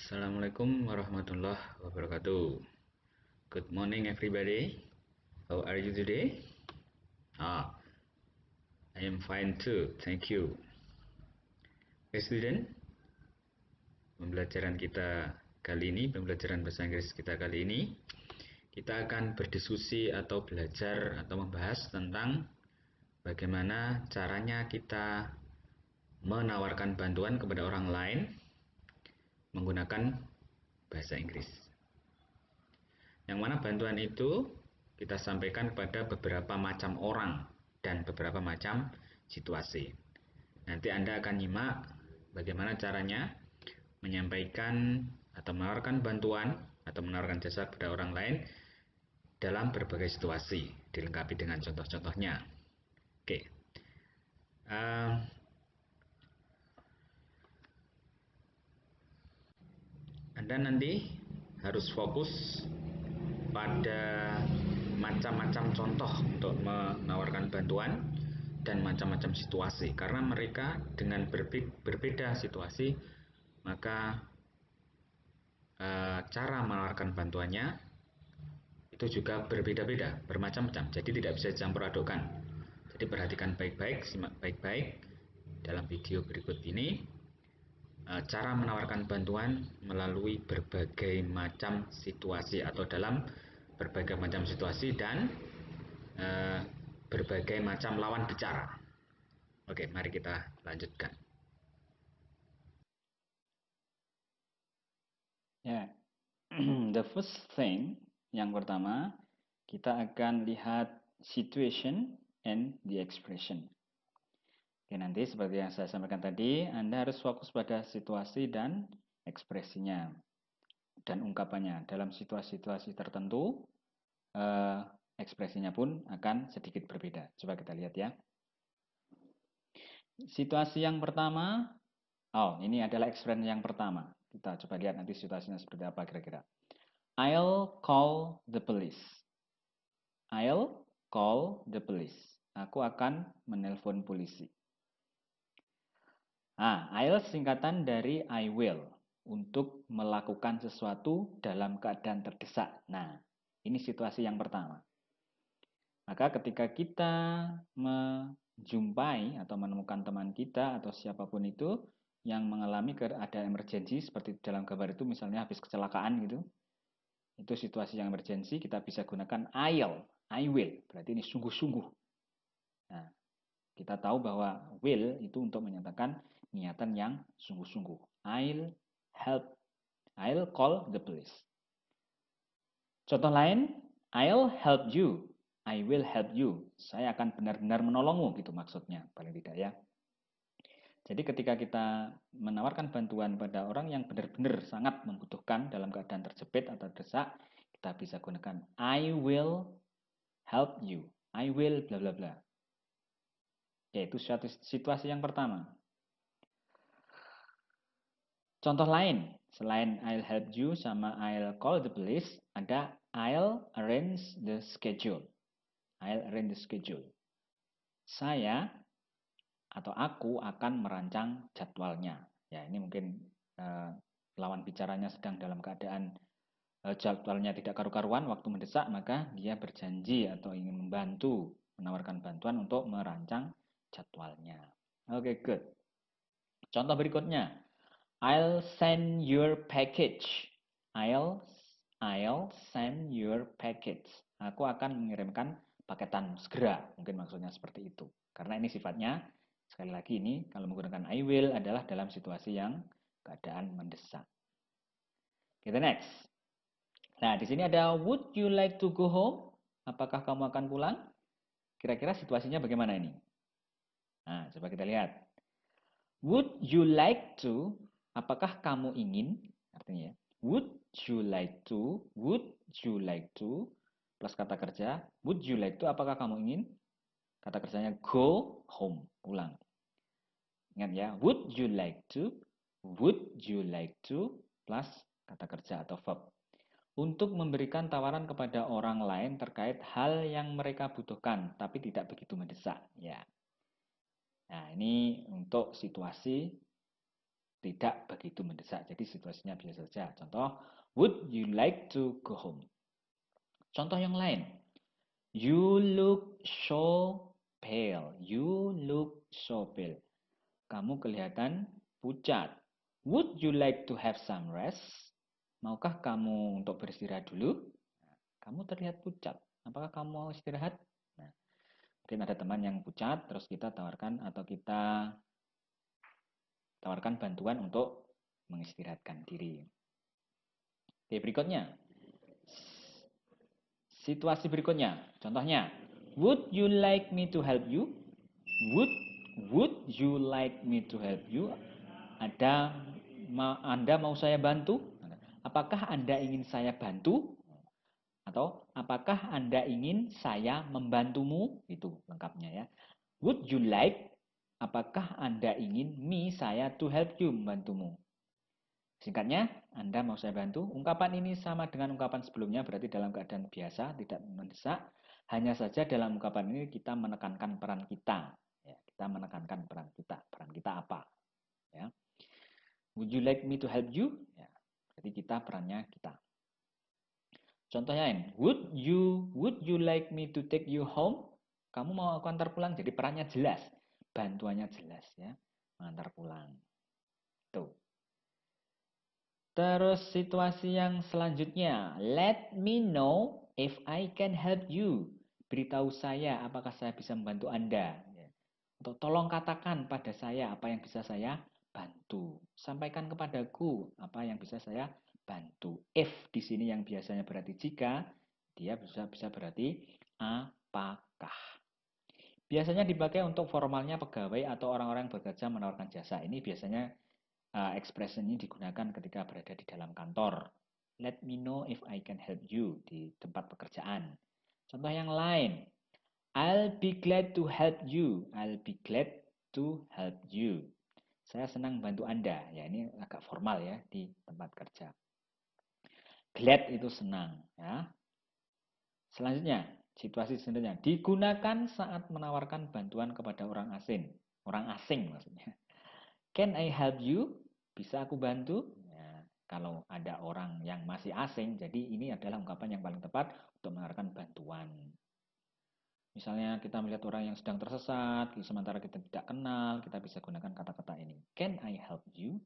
Assalamualaikum warahmatullahi wabarakatuh. Good morning everybody. How are you today? I am fine too. Thank you. Okay, student. Pembelajaran bahasa Inggris kita kali ini, kita akan berdiskusi atau belajar atau membahas tentang bagaimana caranya kita menawarkan bantuan kepada orang lain menggunakan bahasa Inggris. Yang mana bantuan itu kita sampaikan kepada beberapa macam orang dan beberapa macam situasi. Nanti Anda akan nyimak bagaimana caranya menyampaikan atau menawarkan bantuan atau menawarkan jasa kepada orang lain dalam berbagai situasi, dilengkapi dengan contoh-contohnya. Oke. Anda nanti harus fokus pada macam-macam contoh untuk menawarkan bantuan dan macam-macam situasi, karena mereka dengan berbeda situasi, maka cara menawarkan bantuannya itu juga berbeda-beda, bermacam-macam, jadi tidak bisa dicampur adukkan. Jadi perhatikan baik-baik, simak baik-baik dalam video berikut ini cara menawarkan bantuan melalui berbagai macam situasi atau dalam berbagai macam situasi dan berbagai macam lawan bicara. Oke, mari kita lanjutkan. Ya, the first thing, yang pertama, kita akan lihat situation and the expression. Oke, nanti seperti yang saya sampaikan tadi, Anda harus fokus pada situasi dan ekspresinya dan ungkapannya. Dalam situasi-situasi tertentu, ekspresinya pun akan sedikit berbeda. Coba kita lihat ya. Situasi yang pertama, ini adalah ekspresi yang pertama. Kita coba lihat nanti situasinya seperti apa kira-kira. I'll call the police. I'll call the police. Aku akan menelpon polisi. I'll singkatan dari I will. Untuk melakukan sesuatu dalam keadaan terdesak. Nah, ini situasi yang pertama. Maka ketika kita menjumpai atau menemukan teman kita atau siapapun itu yang mengalami keadaan emergensi seperti dalam gambar itu misalnya habis kecelakaan gitu. Itu situasi yang emergensi, kita bisa gunakan I will. Berarti ini sungguh-sungguh. Nah, kita tahu bahwa will itu untuk menyatakan niatan yang sungguh-sungguh. I'll call the police. Contoh lain, I'll help you. I will help you. Saya akan benar-benar menolongmu, gitu maksudnya. Paling tidak ya. Jadi ketika kita menawarkan bantuan pada orang yang benar-benar sangat membutuhkan dalam keadaan terjepit atau terdesak, kita bisa gunakan I will help you. I will bla bla bla. Yaitu situasi yang pertama. Contoh lain, selain I'll help you sama I'll call the police, ada I'll arrange the schedule. I'll arrange the schedule. Saya atau aku akan merancang jadwalnya. Ya, ini mungkin lawan bicaranya sedang dalam keadaan jadwalnya tidak karu-karuan, waktu mendesak, maka dia berjanji atau ingin membantu, menawarkan bantuan untuk merancang jadwalnya. Oke, good. Contoh berikutnya. I'll send your package. I'll send your package. Aku akan mengirimkan paketan segera. Mungkin maksudnya seperti itu. Karena ini sifatnya, sekali lagi ini, kalau menggunakan I will adalah dalam situasi yang keadaan mendesak. Kita next. Nah, di sini ada would you like to go home? Apakah kamu akan pulang? Kira-kira situasinya bagaimana ini? Nah, coba kita lihat. Would you like to? Apakah kamu ingin? Artinya ya. Would you like to? Would you like to? Plus kata kerja. Would you like to? Apakah kamu ingin? Kata kerjanya go home. Pulang. Ingat ya. Would you like to? Would you like to? Plus kata kerja atau verb. Untuk memberikan tawaran kepada orang lain terkait hal yang mereka butuhkan. Tapi tidak begitu mendesak. Ya. Nah, ini untuk situasi tidak begitu mendesak. Jadi situasinya biasa saja. Contoh, would you like to go home? Contoh yang lain. You look so pale. You look so pale. Kamu kelihatan pucat. Would you like to have some rest? Maukah kamu untuk beristirahat dulu? Kamu terlihat pucat. Apakah kamu mau istirahat? Nah, mungkin ada teman yang pucat, terus kita tawarkan atau kita tawarkan bantuan untuk mengistirahatkan diri. Oke, berikutnya. Situasi berikutnya. Contohnya, would you like me to help you? Would you like me to help you? Anda mau saya bantu? Apakah Anda ingin saya bantu? Atau apakah Anda ingin saya membantumu? Itu lengkapnya ya. Would you like? Apakah Anda ingin saya to help you, membantumu? Singkatnya, Anda mau saya bantu? Ungkapan ini sama dengan ungkapan sebelumnya, berarti dalam keadaan biasa, tidak mendesak. Hanya saja dalam ungkapan ini kita menekankan peran kita. Ya, kita menekankan peran kita. Peran kita apa? Ya. Would you like me to help you? Ya, berarti kita perannya kita. Contoh lain, would you like me to take you home? Kamu mau aku antar pulang? Jadi perannya jelas, bantuannya jelas ya, mengantar pulang. Tuh. Terus situasi yang selanjutnya, let me know if I can help you. Beritahu saya apakah saya bisa membantu Anda. Untuk tolong katakan pada saya apa yang bisa saya bantu. Sampaikan kepadaku apa yang bisa saya bantu. If di sini yang biasanya berarti jika, dia bisa berarti apakah. Biasanya dipakai untuk formalnya pegawai atau orang-orang yang bekerja menawarkan jasa. Ini biasanya ekspresi ini digunakan ketika berada di dalam kantor. Let me know if I can help you di tempat pekerjaan. Contoh yang lain. I'll be glad to help you. I'll be glad to help you. Saya senang bantu Anda. Ya, ini agak formal ya di tempat kerja. Glad itu senang. Ya. Selanjutnya, situasi selanjutnya. Digunakan saat menawarkan bantuan kepada orang asing. Orang asing maksudnya. Can I help you? Bisa aku bantu? Ya, kalau ada orang yang masih asing, jadi ini adalah ungkapan yang paling tepat untuk menawarkan bantuan. Misalnya kita melihat orang yang sedang tersesat, sementara kita tidak kenal, kita bisa gunakan kata-kata ini. Can I help you?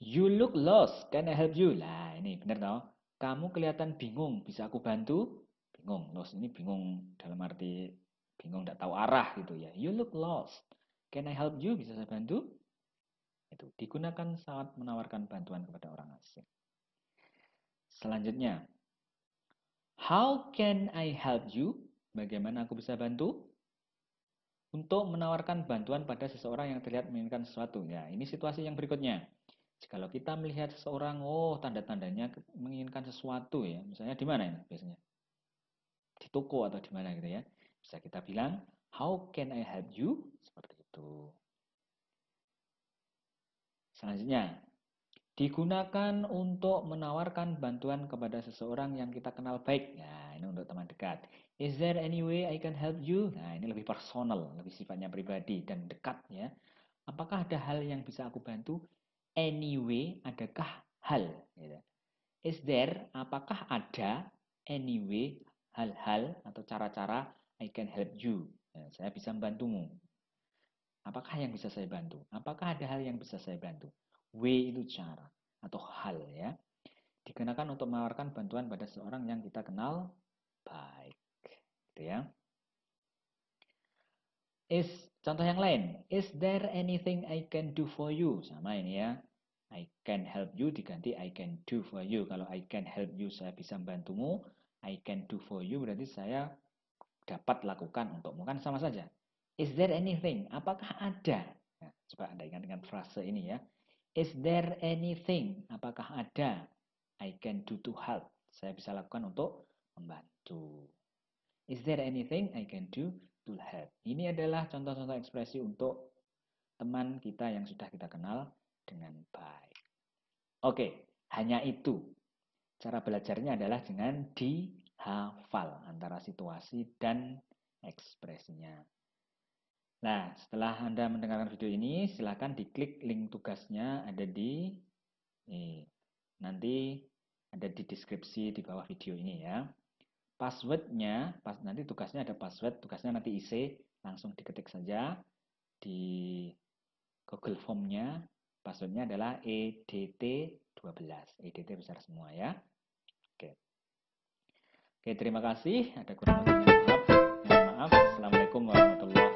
You look lost. Can I help you? Nah, ini benar toh. Kamu kelihatan bingung. Bisa aku bantu? Bingung. Lost ini bingung dalam arti bingung tidak tahu arah gitu ya. You look lost. Can I help you? Bisa saya bantu? Itu digunakan saat menawarkan bantuan kepada orang asing. Selanjutnya, how can I help you? Bagaimana aku bisa bantu? Untuk menawarkan bantuan pada seseorang yang terlihat menginginkan sesuatu. Ya, ini situasi yang berikutnya. Kalau kita melihat seseorang, oh tanda-tandanya menginginkan sesuatu ya. Misalnya di mana ya biasanya? Di toko atau di mana gitu ya. Bisa kita bilang, how can I help you? Seperti itu. Selanjutnya, digunakan untuk menawarkan bantuan kepada seseorang yang kita kenal baik. Nah, ini untuk teman dekat. Is there any way I can help you? Nah, ini lebih personal, lebih sifatnya pribadi dan dekat ya. Apakah ada hal yang bisa aku bantu? Anyway, adakah hal? Gitu. Is there, apakah ada anyway, hal-hal atau cara-cara I can help you? Nah, saya bisa membantumu. Apakah yang bisa saya bantu? Apakah ada hal yang bisa saya bantu? Way itu cara atau hal ya. Digunakan untuk menawarkan bantuan pada seseorang yang kita kenal baik. Gitu ya. Contoh yang lain. Is there anything I can do for you? Sama ini ya. I can help you diganti I can do for you. Kalau I can help you saya bisa membantumu. I can do for you berarti saya dapat lakukan untukmu. Kan sama saja. Is there anything? Apakah ada? Nah, coba Anda ingat dengan frase ini ya. Is there anything? Apakah ada? I can do to help. Saya bisa lakukan untuk membantu. Is there anything I can do to help? Ini adalah contoh-contoh ekspresi untuk teman kita yang sudah kita kenal dengan baik. Oke, hanya itu. Cara belajarnya adalah dengan dihafal antara situasi dan ekspresinya. Nah, setelah Anda mendengarkan video ini, silakan diklik link tugasnya ada di nanti ada di deskripsi di bawah video ini ya. Passwordnya, nanti tugasnya ada password, tugasnya nanti isi, langsung diketik saja di Google Form-nya. Passwordnya adalah EDT12, EDT besar semua ya. Oke. Oke, terima kasih. Ada kurang lebihnya maaf. Mohon maaf. Assalamualaikum warahmatullahi wabarakatuh.